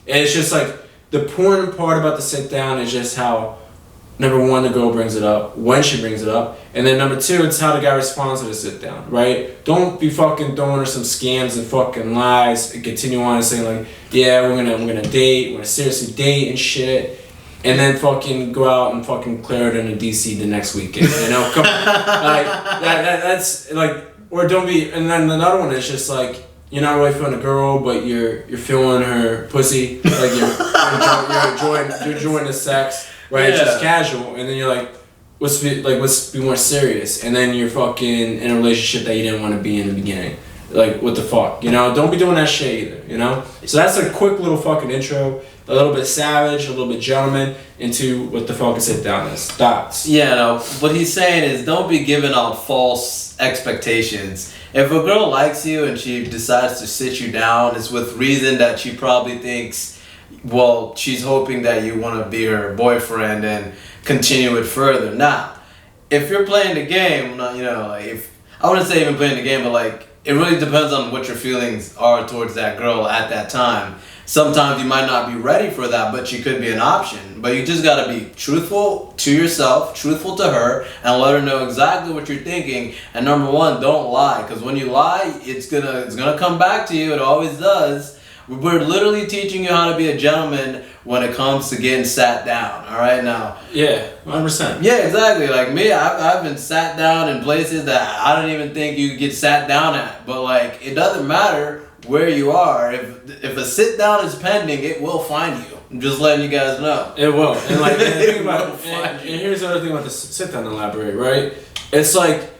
And it's just like, the important part about the sit down is just how, number one, the girl brings it up, when she brings it up, and then number two, it's how the guy responds to the sit down, right? Don't be fucking throwing her some scams and fucking lies and continue on and saying like, yeah, we're gonna date, we're gonna seriously date and shit, and then fucking go out and fucking clear it into DC the next weekend, you know? Come on. Like, that's like, or don't be, and then another one is just like, you're not really feeling a girl, but you're feeling her pussy, like you're enjoying the sex. Right, it's just casual, and then you're like, let's be more serious, and then you're fucking in a relationship that you didn't want to be in the beginning. Like, what the fuck, you know? Don't be doing that shit either, you know? So that's a quick little fucking intro, a little bit savage, a little bit gentleman, into what the fucking sit down is. Thoughts? Yeah, no, what he's saying is don't be giving out false expectations. If a girl likes you and she decides to sit you down, it's with reason that she probably thinks, well, she's hoping that you want to be her boyfriend and continue it further. Now, if you're playing the game, you know, like if I wouldn't say even playing the game, but like it really depends on what your feelings are towards that girl at that time. Sometimes you might not be ready for that, but she could be an option. But you just gotta be truthful to yourself, truthful to her, and let her know exactly what you're thinking. And number one, don't lie, because when you lie, it's gonna come back to you. It always does. We're literally teaching you how to be a gentleman when it comes to getting sat down, all right? Now, yeah, 100%. Yeah, exactly. Like me, I've been sat down in places that I don't even think you could get sat down at. But like, it doesn't matter where you are. If a sit down is pending, it will find you. I'm just letting you guys know. It will. And like, and here's the other thing about the sit down, elaborate, right? It's like,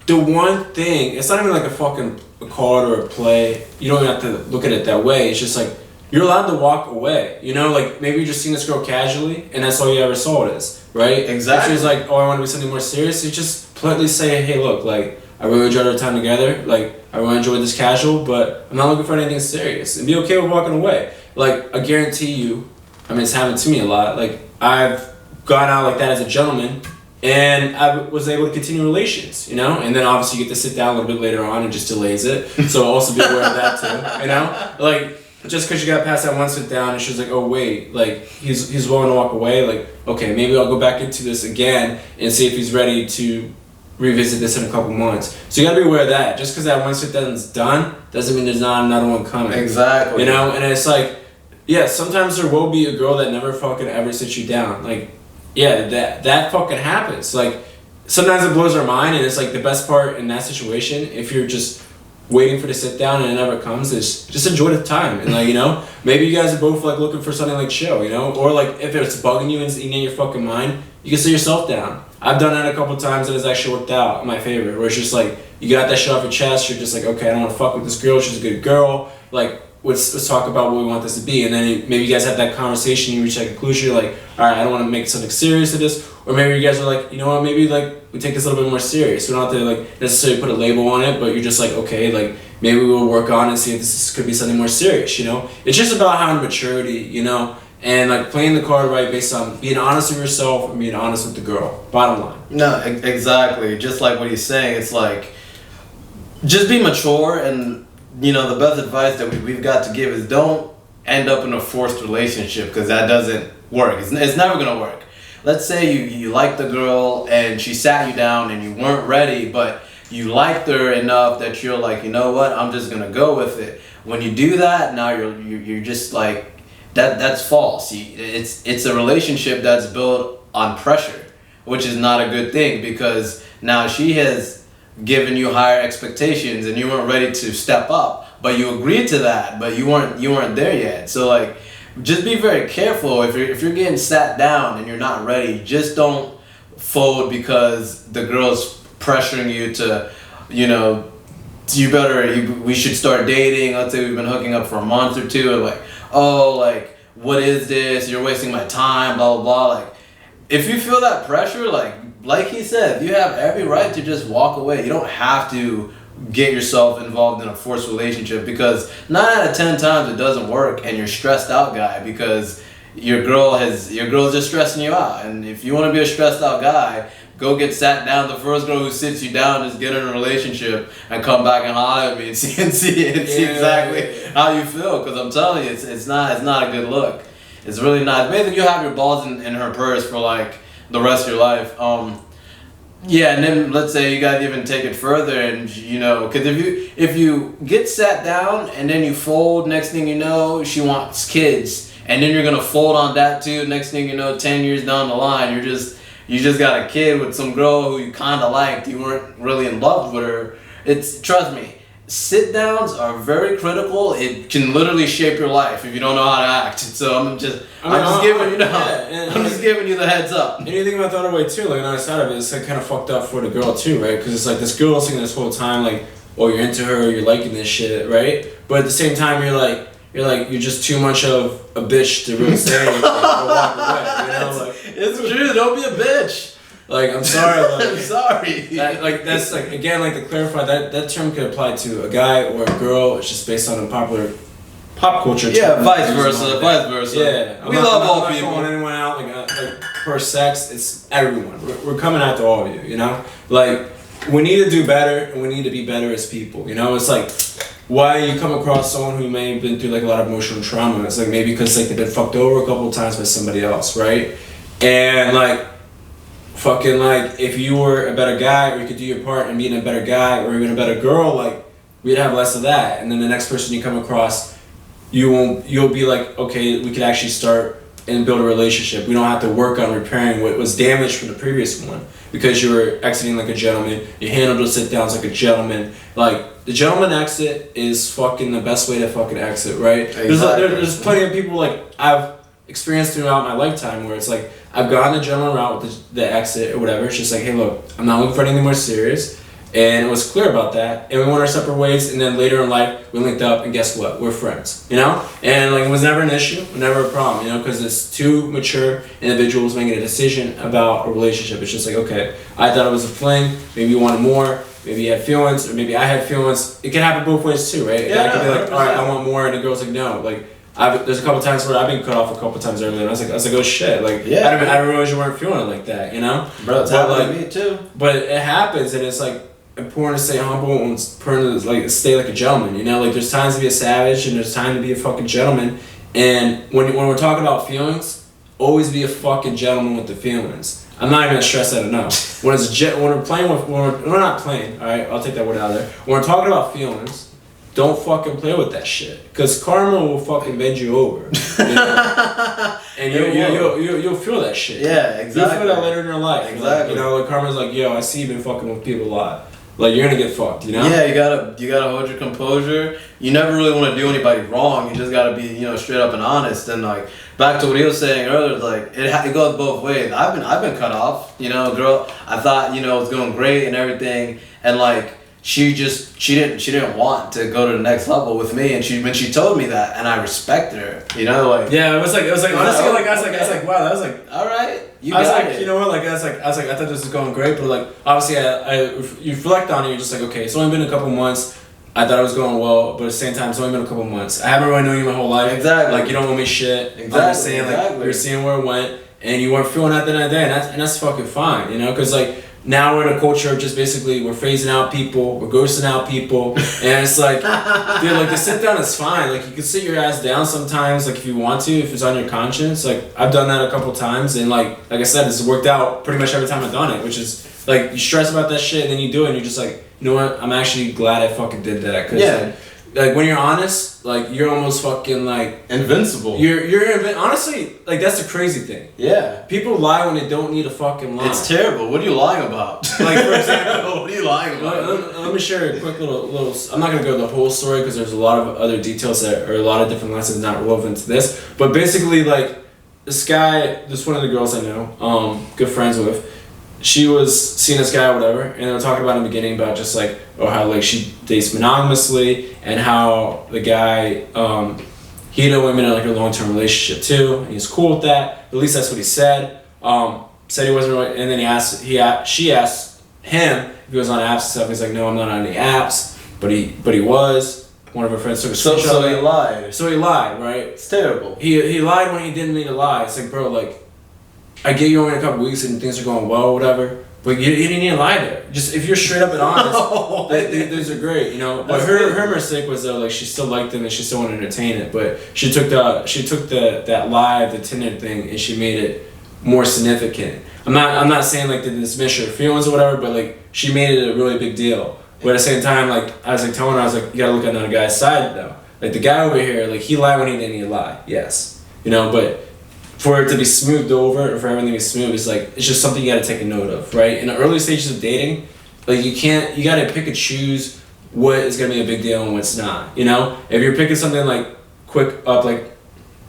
the one thing, it's not even like a card or a play. You don't even have to look at it that way. It's just like, you're allowed to walk away. You know, like maybe you just seen this girl casually and that's all you ever saw it as, right? Exactly. If she's like, oh, I want to be something more serious, you just politely say, hey, look, like, I really enjoyed our time together. Like, I really enjoyed this casual, but I'm not looking for anything serious. And be okay with walking away. Like, I guarantee you, I mean, it's happened to me a lot. Like, I've gone out like that as a gentleman, and I was able to continue relations, you know? And then obviously you get to sit down a little bit later on and just delays it. So also be aware of that too, you know? Like, just because you got past that one sit down and she's like, oh wait, like, he's willing to walk away, like, okay, maybe I'll go back into this again and see if he's ready to revisit this in a couple months. So you gotta be aware of that. Just because that one sit down's done doesn't mean there's not another one coming. Exactly. You know? And it's like, yeah, sometimes there will be a girl that never fucking ever sits you down. Like, yeah, that fucking happens. Like, sometimes it blows our mind, and it's like the best part in that situation, if you're just waiting for the sit down and it never comes, is just enjoy the time. And like, you know, maybe you guys are both like looking for something like chill, you know? Or like, if it's bugging you and it's eating in your fucking mind, you can sit yourself down. I've done that a couple times and it's actually worked out in my favor, where it's just like, you got that shit off your chest, you're just like, okay, I don't want to fuck with this girl, she's a good girl, like, let's talk about what we want this to be. And then maybe you guys have that conversation, you reach that conclusion, you're like, all right, I don't want to make something serious of this. Or maybe you guys are like, you know what, maybe like we take this a little bit more serious. We don't have to like necessarily put a label on it, but you're just like, okay, like maybe we'll work on it and see if this could be something more serious, you know? It's just about having maturity, you know? And like playing the card right based on being honest with yourself and being honest with the girl. Bottom line. No, exactly. Just like what he's saying, it's like, just be mature. And you know, the best advice that we've got to give is don't end up in a forced relationship, because that doesn't work. It's never gonna work. Let's say you liked the girl and she sat you down and you weren't ready, but you liked her enough that you're like, you know what, I'm just gonna go with it. When you do that, now you're just like, that's false. It's a relationship that's built on pressure, which is not a good thing, because now she has given you higher expectations and you weren't ready to step up, but you agreed to that, but you weren't there yet. So like, just be very careful. If you're getting sat down and you're not ready, just don't fold because the girl's pressuring you to, you know, we should start dating. Let's say we've been hooking up for a month or two, and like, oh, like, what is this? You're wasting my time, blah, blah, blah. Like, if you feel that pressure, like he said, you have every right to just walk away. You don't have to get yourself involved in a forced relationship, because 9 out of 10 times it doesn't work and you're stressed out guy, because your girl's just stressing you out. And if you want to be a stressed out guy, go get sat down. The first girl who sits you down, just get in a relationship and come back and holler at me and see exactly how you feel. Because I'm telling you, it's not a good look. It's really not. Maybe you have your balls in her purse for like the rest of your life. Yeah, and then let's say you gotta even take it further, and you know, because if you get sat down and then you fold, next thing you know, she wants kids, and then you're gonna fold on that too. Next thing you know, 10 years down the line, you just got a kid with some girl who you kind of liked. You weren't really in love with her. Trust me, sit downs are very critical. It can literally shape your life if you don't know how to act. So I'm just giving you I'm just giving you the heads up. And you think about the other way too, like on the other side of it, it's like kind of fucked up for the girl too, right? Because it's like this girl thinking this whole time like, oh, you're into her, you're liking this shit, right? But at the same time, you're just too much of a bitch to really say anything or walk away. You know, like it's true. Don't be a bitch. Like, I'm sorry, like, I'm sorry. That's like, again, like to clarify, that term could apply to a guy or a girl. It's just based on a popular pop culture. Yeah, vice versa. Yeah, we love all people. I'm not calling anyone out like per sex. It's everyone. We're coming after all of you. You know, like we need to do better and we need to be better as people. You know, it's like why you come across someone who may have been through like a lot of emotional trauma. It's like maybe because like they've been fucked over a couple of times by somebody else, right? And like. Fucking like if you were a better guy or you could do your part in being a better guy or even a better girl, like we'd have less of that. And then the next person you come across, you'll be like, okay, we could actually start and build a relationship. We don't have to work on repairing what was damaged from the previous one because you were exiting like a gentleman. You handled those sit downs like a gentleman. Like the gentleman exit is fucking the best way to fucking exit, right? Exactly. There's plenty of people like I've experienced throughout my lifetime where it's like I've gone the gentleman route with the exit or whatever. It's just like, hey, look, I'm not looking for anything more serious, and it was clear about that. And we went our separate ways, and then later in life we linked up, and guess what? We're friends, you know. And like it was never an issue, never a problem, you know, because it's two mature individuals making a decision about a relationship. It's just like, okay, I thought it was a fling, maybe you wanted more. Maybe you had feelings, or maybe I had feelings. It can happen both ways too, right? Yeah, I could be like, all right, I want more, and the girl's like, no, like. There's a couple times where I've been cut off a couple times earlier, and I was like, oh shit, like yeah, I didn't realize you weren't feeling it like that, you know? Bro, it's happened to me too. But it happens, and it's like important to stay humble and important to like stay like a gentleman, you know? Like there's times to be a savage, and there's time to be a fucking gentleman. And when we're talking about feelings, always be a fucking gentleman with the feelings. I'm not even gonna stress that enough. When we're not playing, all right, I'll take that word out of there. When we're talking about feelings. Don't fucking play with that shit, cause karma will fucking bend you over, you know? And you'll feel that shit. Yeah, exactly. You'll feel that later in your life. Exactly. Like, you know, like karma's like, yo, I see you've been fucking with people a lot. Like you're gonna get fucked, you know? Yeah, you gotta hold your composure. You never really want to do anybody wrong. You just gotta be, you know, straight up and honest. And like back to what he was saying earlier, like it goes both ways. I've been cut off. You know, girl, I thought it was going great and everything, and like. She didn't want to go to the next level with me, and when she told me that, and I respected her, you know, like yeah, it was like honestly, like I was like wow, that was like all right, you know what, like I was like I thought this was going great, but like obviously you reflect on it, you're just like okay, it's only been a couple months. I thought it was going well, but at the same time, it's only been a couple months. I haven't really known you my whole life. Exactly. Like you don't owe me shit. Exactly. I'm just saying like we were seeing where it went, and you weren't feeling that the end of the day, and that's fucking fine, you know, because like. Now we're in a culture of just basically we're phasing out people, we're ghosting out people, and it's like, dude, like the sit down is fine. Like you can sit your ass down sometimes, like if you want to, if it's on your conscience. Like I've done that a couple times, and like I said, it's worked out pretty much every time I've done it. Which is like you stress about that shit, and then you do it, and you're just like, you know what? I'm actually glad I fucking did that. Cause yeah. Like when you're honest, like you're almost fucking like invincible. Honestly, like that's the crazy thing. Yeah. People lie when they don't need a fucking lie. It's terrible. What are you lying about? Like for example, what are you lying about? Let me share a quick little. I'm not gonna go the whole story because there's a lot of other details that are a lot of different lessons not relevant to this. But basically, like this one of the girls I know, good friends with. She was seeing this guy or whatever, and they were talking about in the beginning about just like, how like she dates monogamously, and how the guy, he had a woman in like a long-term relationship too, and he's cool with that. At least that's what he said. Said he wasn't really, and then she asked him if he was on apps and stuff. He's like, no, I'm not on any apps, but he was. One of her friends took a screenshot. So he lied. So he lied, right? It's terrible. He lied when he didn't mean to lie. It's like, bro, like. I get you only in a couple weeks and things are going well or whatever, But you didn't need to lie there. Just if you're straight up and honest, those are great, you know. But her mistake was though, like she still liked him and she still wanted to entertain it, but she took that lie, the Tinder thing, and she made it more significant. I'm not saying like to dismiss her feelings or whatever, but like she made it a really big deal. But at the same time, like I was like telling her, I was like, you gotta look at another guy's side though. Like the guy over here, like he lied when he didn't need to lie. Yes, you know, but for it to be smoothed over or for everything to be smooth, it's like it's just something you gotta take a note of, right? In the early stages of dating, like you gotta pick and choose what is gonna be a big deal and what's not. You know, if you're picking something like quick up, like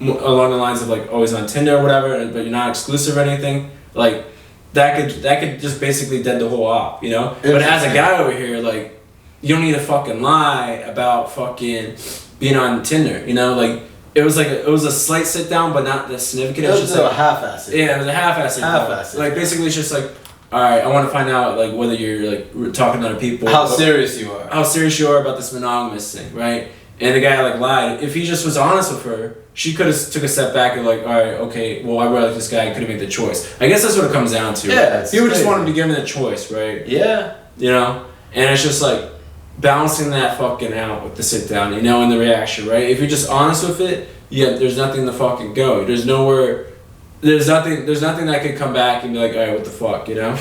along the lines of like always on Tinder or whatever, but you're not exclusive or anything, like that could just basically dead the whole op, you know. But as a guy over here, like you don't need to fucking lie about fucking being on Tinder, you know, like. It was a slight sit down, but not that significant. It was just like like a half-assed. Yeah, it was a half-assed. Like basically, it's just like, all right, I want to find out like whether you're like talking to other people. How serious you are. How serious you are about this monogamous thing, right? And the guy like lied. If he just was honest with her, she could have took a step back and like, all right, okay, well I really like this guy. I could have made the choice. I guess that's what it comes down to. Yeah, right? People just want him to give him the choice, right? Yeah. You know, and it's just like balancing that fucking out with the sit down, you know, and the reaction, right? If you're just honest with it. Yeah, there's nothing to fucking go. There's nothing that could come back and be like, all right, what the fuck, you know?